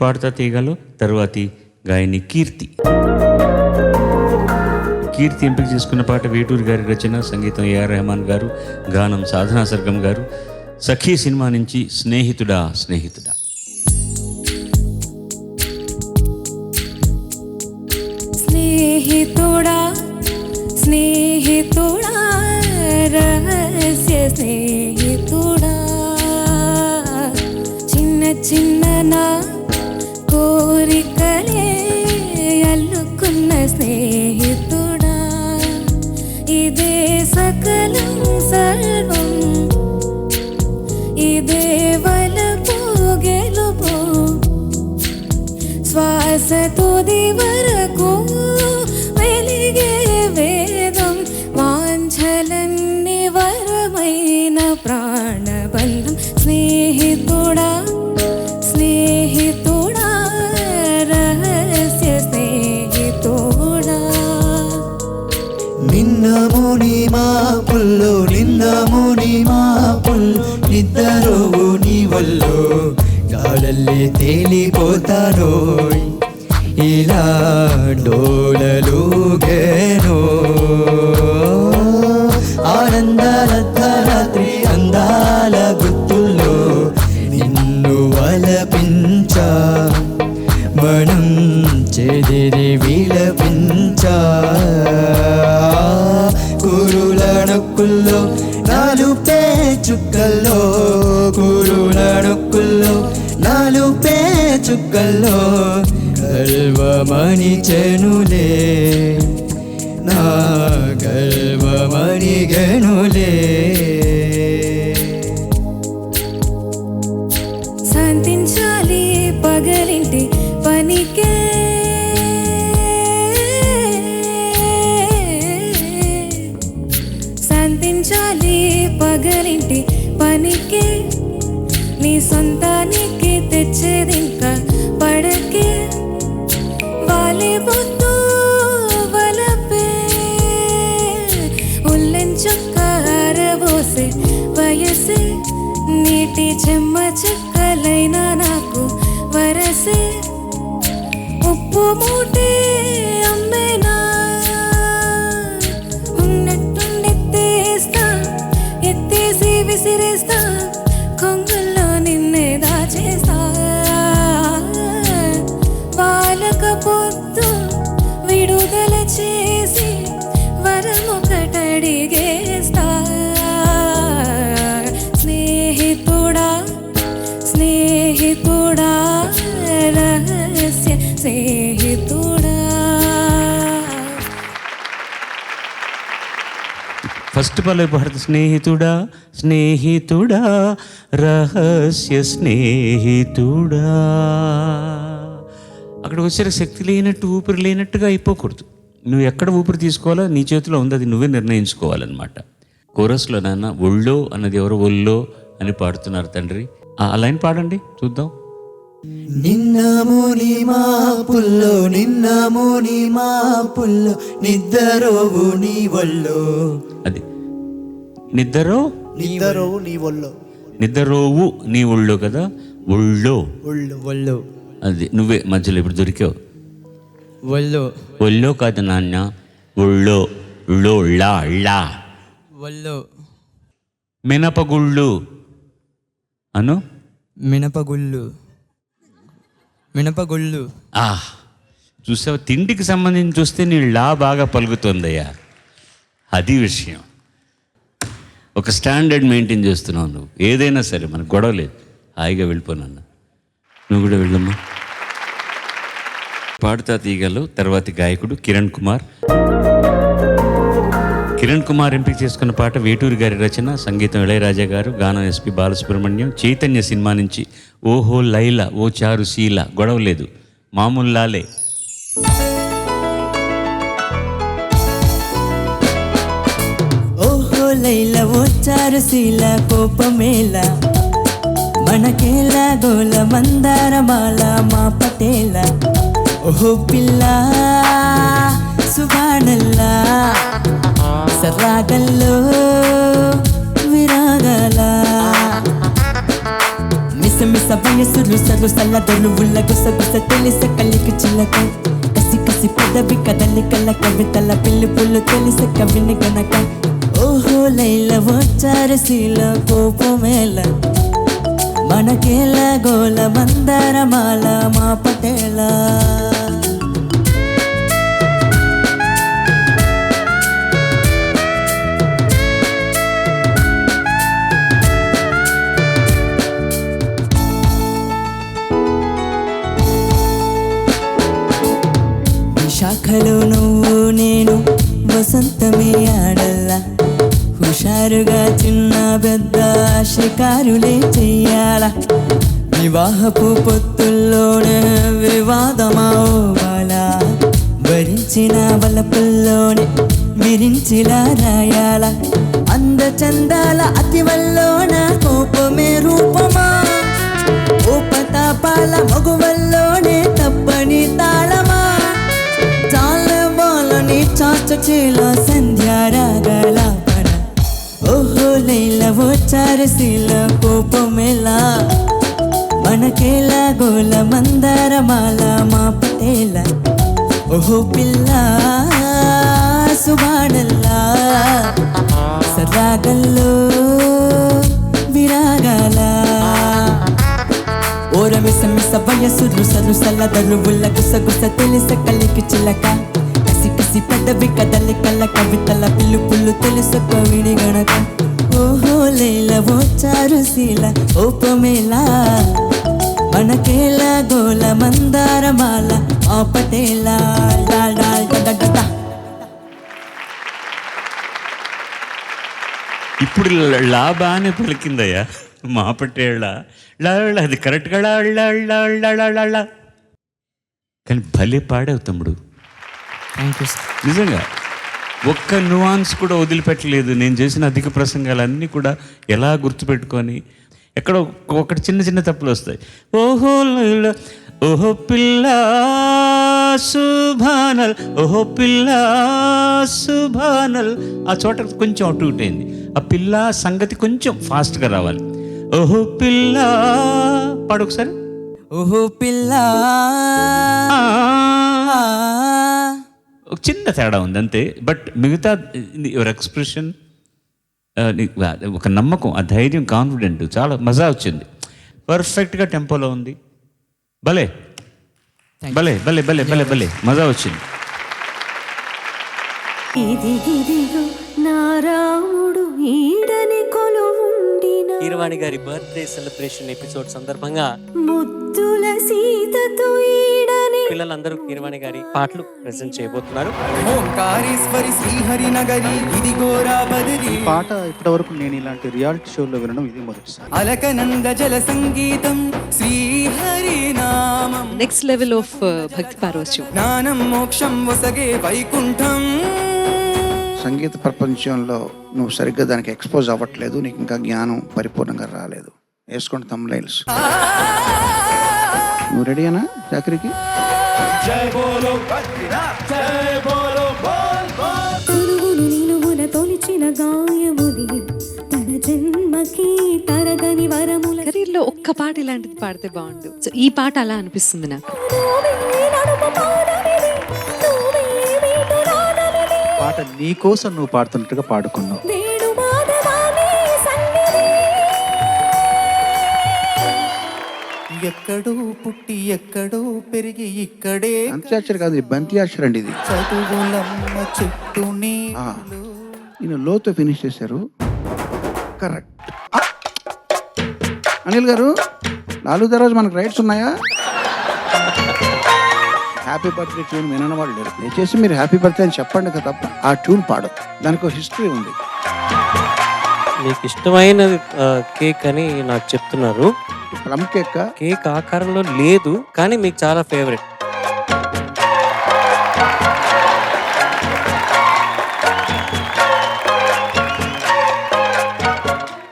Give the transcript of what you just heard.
పాడుతా తీగలు తరువాతి గాయని కీర్తి. కీర్తి ఎంపిక చేసుకున్న పాట వేటూరి గారి రచన, సంగీతం ఏఆర్ రెహమాన్ గారు, గానం సాధనా సర్గం గారు. సఖీ సినిమా నుంచి స్నేహితుడా స్నేహితుడా. స్నేహితుడా స్నేహితుడా రహస్య స్నేహితుడా, చిన్న చిన్న నా కోరికలే అల్లుకున్న స్నేహితుడా, ఇదే సకలం సర్వం, ఇదే వలపు గెలుపు, శ్వాస తుది వరకు వెలిగే వేదం, వాంఛలన్ని వరమైన ప్రాణబంధం. స్నేహితుడా స్నేహితుడా రహస్య స్నేహితుడా. నిన్న ముని మా పుల్లో, నిన్న ముని మా పుల్లో, నిద్దరోవు నీ వల్లో గాలల్లే తేలిపోతానో, ఇలా డోలలుగేనో ఆనందాల రాత్రి అందాల గుర్తుల్లో నిన్ను వలపించా, మనం చెదిరి విలపించా, కురుల నొక్కుల్లో నాలుపే చుక్కల్లో, కురుల నొక్కుల్లో నాలుపే చుక్కల్లో గల్వమణి చెనులే, నా గల్వమణి గెనులే. శాంతించాలి పగలింటి పనికే, శాంతించాలి పగలింటి పనికే, నీ సొంతానికి తెచ్చేదింకా పడకే, వాలి బొత్తు వలపే ఉల్లెంచొక్క అరబోసే వయసే, నీటి చెమ్మ చెక్కలైన నాకు వరసే, ఉప్పు మూటే అమ్మేనా ఉన్నట్టుండెత్తేస్తా, ఎత్తేసి విసిరేస్తా, కొంగుల్లో నిన్నే దాచేస్తా, బాలకపోతూ విడుదల చేసి వరమొకటడిగేస్తా. స్నేహితుడా స్నేహితుడా రహస్య స్నేహితుడా. ఫస్ట్ పల్లవి పాడుతూ స్నేహితుడా స్నేహితుడా రహస్య స్నేహితుడా. అక్కడ వచ్చే శక్తి లేనట్టు, ఊపిరి లేనట్టుగా అయిపోకూడదు. నువ్వు ఎక్కడ ఊపిరి తీసుకోవాలో నీ చేతిలో ఉంది, అది నువ్వే నిర్ణయించుకోవాలన్నమాట. కోరస్లో నాన్న ఒళ్ళో అన్నది ఎవరు ఒళ్ళో అని పాడుతున్నారు తండ్రి. ఆ లైన్ పాడండి చూద్దాం. నిన్న ముని మా పుల్లో, నిన్న ముని మా పుల్లో, నిద్దరోవు నీ వల్లో, అది నిద్దరోవు నీ వల్లో, నిద్దరోవు నీ ఒళ్ళో కదా, ఒళ్ళో వల్లో, అది నువ్వే మధ్యలో ఇప్పుడు దొరికావు. వల్లో ఒళ్ళో కాదు నాన్న, ఒళ్ళో లో లా లా. వల్లో మినపగుళ్ళు అను, మినపగుళ్ళు, మినపగుళ్ళు. చూసావు, తిండికి సంబంధించి చూస్తే నీ లా బాగా పలుకుతుందయ్యా, అది విషయం. ఒక స్టాండర్డ్ మెయింటైన్ చేస్తున్నావు నువ్వు. ఏదైనా సరే మనకు గొడవ లేదు, హాయిగా వెళ్ళిపోనన్న. నువ్వు కూడా వెళ్ళమ్మా. పాడుతా తీగలు తర్వాతి గాయకుడు కిరణ్ కుమార్. కిరణ్ కుమార్ ఎంపిక చేసుకున్న పాట వేటూరి గారి రచన, సంగీతం ఇళయరాజా గారు, గానం ఎస్పి బాలసుబ్రహ్మణ్యం. చైతన్య సినిమా నుంచి ఓహో లైలా ఓ చారు శీల, గొడవ లేదు మామూలు లాలే. ఓహో లైలా ఓ చారు శీల, కోపమేల మనకేలా గోల మందారమాల మా పటేల, ఓహో పిల్ల సుభానల్లా సరాగల్లో విరాగల, మిస మిస వయసులు సరు సల్లదొలు ఉల్ల గుస గుస తెలిసే కలికి చిల్లక కసి కసి పెదవి కదలి కళ్ళ కవితల పిల్లి పుల్లు తెలిసే కవిని గనక ఓహో లైల వచ్చారు శీల కోపమేల మనకేల గోల మందారమాల మా పటేల శాఖలో నువ్వు నేను వసంతమే ఆడల్లా హుషారుగా చిన్న పెద్ద షికారులే చెయ్యాల వివాహపు పొత్తుల్లోనే వివాదమావాల భరించిన వలపుల్లోనే విరించిలా రాయాల అందచందాల అతివల్లోన కోపమే రూపమా ఓపతాపాల మగువల్లోనే తప్పని తాళమా చాలవాలని చాచచేల సంధ్యారాగాల పడ ఓహో లైల వచ్చారు శీల కోపమేలా మనకేలా గోల మందారమాల మా పటేల ఓహో పిల్ల సుబానల్లా సరాగల్లో విరాగాల ఓర మిస మిస వయసులు సరు సల్లదలు ఉల్ల గుస గుస తెలిసే కలికి చిల్లక కసి కసి పెదవి కదలి కళ్ళ కవితల పిల్లు పుల్లు తెలుసు కవిని గణక ఓహో లైల వచ్చారు శీల ఓపమేలా మనకేల గోల మందారమాల ఆ పటేల డాల్ డాల్ డా డా డా. ఇప్పుడు లాభాన్ని పలికిందయ్యా మా పట్టేళ్ళ అది కరెక్ట్గా కానీ భలే పాడావు తమ్ముడు. Thank you sir. నిజంగా ఒక్క నువాన్స్ కూడా వదిలిపెట్టలేదు. నేను చేసిన అధిక ప్రసంగాలన్నీ కూడా ఎలా గుర్తుపెట్టుకొని ఎక్కడ ఒకటి చిన్న చిన్న తప్పులు వస్తాయి. ఓహో లైలా, ఓహో పిల్ల సుభానల్, ఓహో పిల్ల సుభానల్, ఆ చోట కొంచెం అటు ఇటు అయింది. ఆ పిల్ల సంగతి కొంచెం ఫాస్ట్గా రావాలి. ఓహో పిల్ల పాడు ఒకసారి. ఓహో పిల్ల ఒక చిన్న తేడా ఉంది అంతే. బట్ మిగతా యువర్ ఎక్స్ప్రెషన్, ఒక నమ్మకం, ఆ ధైర్యం, కాన్ఫిడెంట్, చాలా మజా వచ్చింది. పర్ఫెక్ట్గా టెంపోలో ఉంది. భలే భలే భలే భలే భలే భలే మజా వచ్చింది. ఇదిగిదిగో నా రాముడు ఈడని కొలువుండిన కీరవాణి గారి బర్త్డే సెలబ్రేషన్ ఎపిసోడ్ సందర్భంగా ముద్దుల సీతతో ఈడని పిల్లలందరూ కీరవాణి గారి పాటలు ప్రెజెంట్ చేయబోతున్నారు. ఓంకారేశ్వరి శ్రీహరి నగరి ఇది గోరా బదరి. పాట ఇప్పటివరకు నేను ఇలాంటి రియాలిటీ షోలో వినడం ఇది మొదటిసారి. అలకనంద జల సంగీతం శ్రీహరి నామం. నెక్స్ట్ లెవెల్ ఆఫ్ భక్తి పారవశ్యం. జ్ఞానం మోక్షం వసగే వైకుంఠం. సంగీత ప్రపంచంలో నువ్వు సరిగ్గా దానికి ఎక్స్పోజ్ అవ్వట్లేదు, నీకు ఇంకా జ్ఞానం పరిపూర్ణంగా రాలేదు. వేసుకోండి తమ్ములైల్స్. నువ్వు రెడీనా చాకరీకి? తనువును నిలువున తొలిచిన గాయముది తన జన్మకి తరగని వరముల కెరీర్లో ఒక్క పాట ఇలాంటిది పాడితే బాగుండు. సో ఈ పాట అలా అనిపిస్తుంది నాకు. పాట నీ కోసం నువ్వు పాడుతున్నట్టుగా పాడుకున్నావు. ఎక్కడో పుట్టి ఎక్కడో పెరిగి ఇక్కడే అంత్యాక్షరి కాదు, ఇది బంత్యాక్షరి అండి. ఇది చదువులమ్మ చెట్టుని నేను లోతో ఫినిష్ చేశారు. కరెక్ట్. అనిల్ గారు, 4 దర్వాజా మనకు రైట్స్ ఉన్నాయా? హ్యాపీ బర్త్డే ట్యూన్ వినని వాళ్ళు లేరు. దయచేసి మీరు హ్యాపీ బర్త్డే అని చెప్పండి కదా తప్ప ఆ ట్యూన్ పాడు. దానికి ఒక హిస్టరీ ఉంది. మీకు ఇష్టమైనది కేక్ అని నాకు చెప్తున్నారు. ప్లమ్ కేక్ కేక్ ఆకారంలో లేదు కానీ మీకు చాలా ఫేవరెట్.